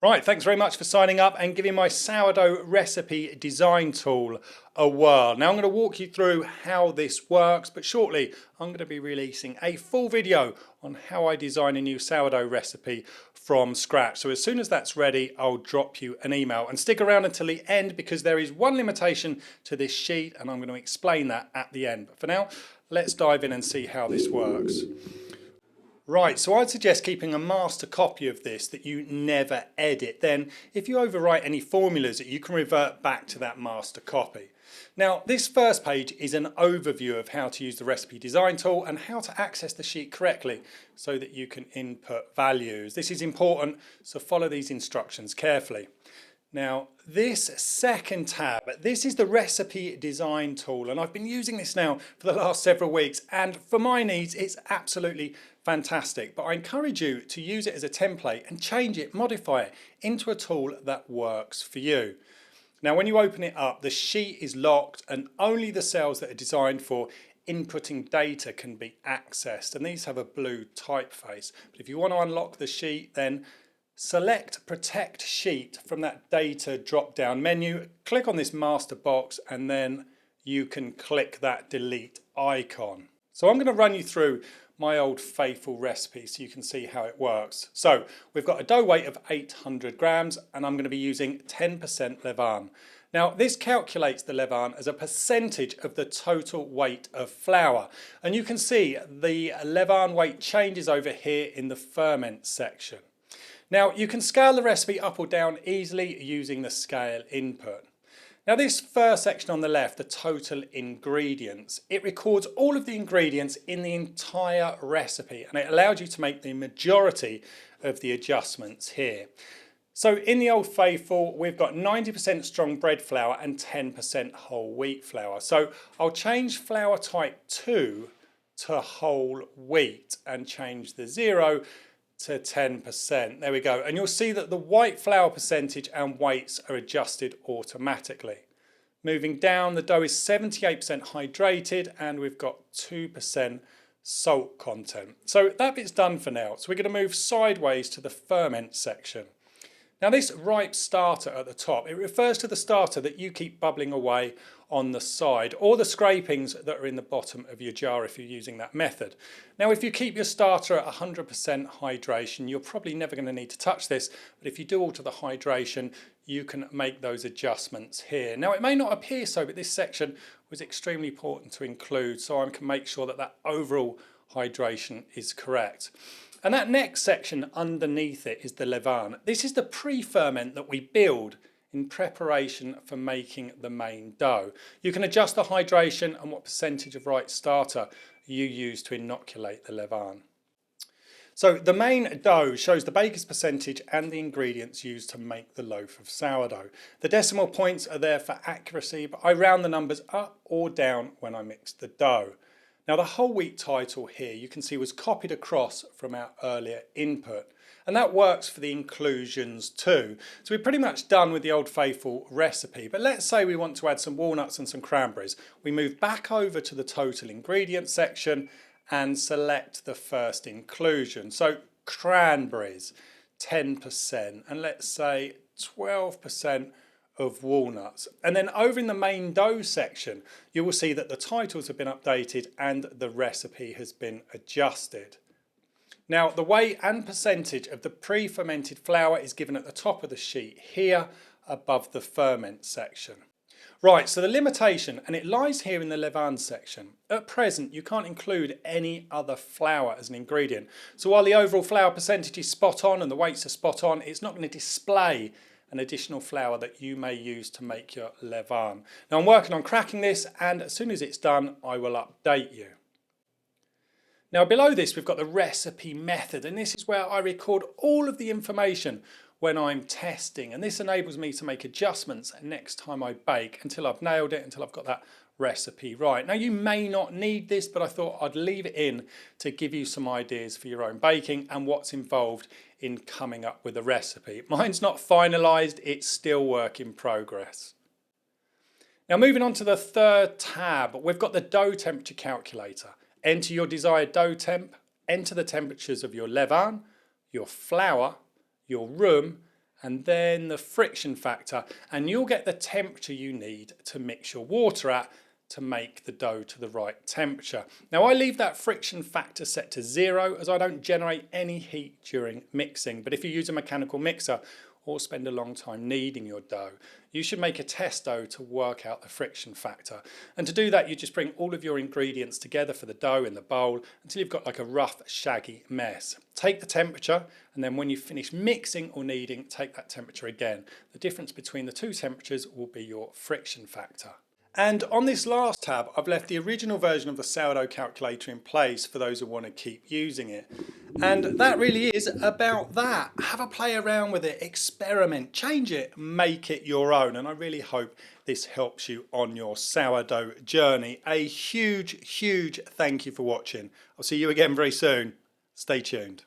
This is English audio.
Right, thanks very much for signing up and giving my sourdough recipe design tool a whirl. Now I'm going to walk you through how this works, but shortly I'm going to be releasing a full video on how I design a new sourdough recipe from scratch. So as soon as that's ready, I'll drop you an email, and stick around until the end because there is one limitation to this sheet and I'm going to explain that at the end. But for now, let's dive in and see how this works. Right, so I'd suggest keeping a master copy of this that you never edit. Then if you overwrite any formulas, you can revert back to that master copy. Now this first page is an overview of how to use the recipe design tool and how to access the sheet correctly so that you can input values. This is important, so follow these instructions carefully. Now this second tab, this is the recipe design tool, and I've been using this now for the last several weeks, and for my needs it's absolutely fantastic. But I encourage you to use it as a template and change it, modify it into a tool that works for you. Now when you open it up, the sheet is locked and only the cells that are designed for inputting data can be accessed, and these have a blue typeface. But if you want to unlock the sheet, then select Protect Sheet from that data drop down menu, click on this master box, and then you can click that delete icon. So I'm going to run you through my old faithful recipe so you can see how it works. So we've got a dough weight of 800 grams and I'm going to be using 10% levain. Now this calculates the levain as a percentage of the total weight of flour, and you can see the levain weight changes over here in the ferment section. Now you can scale the recipe up or down easily using the scale input. Now this first section on the left, the total ingredients, it records all of the ingredients in the entire recipe and it allows you to make the majority of the adjustments here. So in the Old Faithful we've got 90% strong bread flour and 10% whole wheat flour. So I'll change flour type 2 to whole wheat and change the 0 to 10%. There we go. And you'll see that the white flour percentage and weights are adjusted automatically. Moving down, the dough is 78% hydrated and we've got 2% salt content. So that bit's done for now. So we're going to move sideways to the ferment section. Now this ripe starter at the top, it refers to the starter that you keep bubbling away on the side, or the scrapings that are in the bottom of your jar if you're using that method. Now if you keep your starter at 100% hydration, you're probably never going to need to touch this, but if you do alter the hydration, you can make those adjustments here. Now it may not appear so, but this section was extremely important to include so I can make sure that that overall hydration is correct. And that next section underneath it is the levain. This is the pre-ferment that we build in preparation for making the main dough. You can adjust the hydration and what percentage of right starter you use to inoculate the levain. So the main dough shows the baker's percentage and the ingredients used to make the loaf of sourdough. The decimal points are there for accuracy, but I round the numbers up or down when I mix the dough. Now the whole wheat title here you can see was copied across from our earlier input, and that works for the inclusions too. So we're pretty much done with the Old Faithful recipe, but let's say we want to add some walnuts and some cranberries. We move back over to the total ingredients section and select the first inclusion. So cranberries, 10%, and let's say 12% of walnuts. And then over in the main dough section, you will see that the titles have been updated and the recipe has been adjusted. Now the weight and percentage of the pre-fermented flour is given at the top of the sheet here above the ferment section. Right, so the limitation, and it lies here in the levain section. At present, you can't include any other flour as an ingredient. So while the overall flour percentage is spot on and the weights are spot on, it's not going to display an additional flour that you may use to make your levain. Now I'm working on cracking this, and as soon as it's done I will update you. Now below this we've got the recipe method, and this is where I record all of the information when I'm testing, and this enables me to make adjustments next time I bake until I've nailed it, until I've got that recipe right. Now you may not need this, but I thought I'd leave it in to give you some ideas for your own baking and what's involved in coming up with a recipe. Mine's not finalised, it's still work in progress. Now moving on to the third tab, we've got the dough temperature calculator. Enter your desired dough temp, enter the temperatures of your levain, your flour, your room and then the friction factor, and you'll get the temperature you need to mix your water at to make the dough to the right temperature. Now I leave that friction factor set to 0 as I don't generate any heat during mixing, but if you use a mechanical mixer or spend a long time kneading your dough, you should make a test dough to work out the friction factor. And to do that, you just bring all of your ingredients together for the dough in the bowl until you've got like a rough, shaggy mess. Take the temperature, and then when you finish mixing or kneading, take that temperature again. The difference between the two temperatures will be your friction factor. And on this last tab, I've left the original version of the sourdough calculator in place for those who want to keep using it. And that really is about that. Have a play around with it, experiment, change it, make it your own. And I really hope this helps you on your sourdough journey. A huge, huge thank you for watching. I'll see you again very soon. Stay tuned.